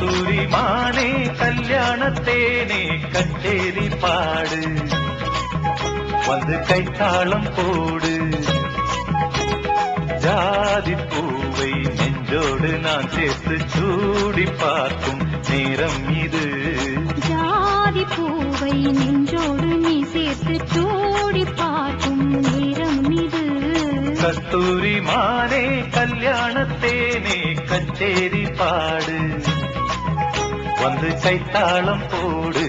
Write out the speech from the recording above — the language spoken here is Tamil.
கஸ்தூரி மானே கல்யாணத்தேனே கச்சேரி பாடு வந்து கைத்தாளம் போடு ஜாதி பூவை நெஞ்சோடு நான் சேர்த்து சூடி பார்க்கும் நேரம் இது ஜாதி பூவை நெஞ்சோடு நீ சேர்த்து சூடி பார்க்கும் நேரம் இது கஸ்தூரி மானே கல்யாணத்தேனே கச்சேரி பாடு வந்து கைத்தாளம் போடு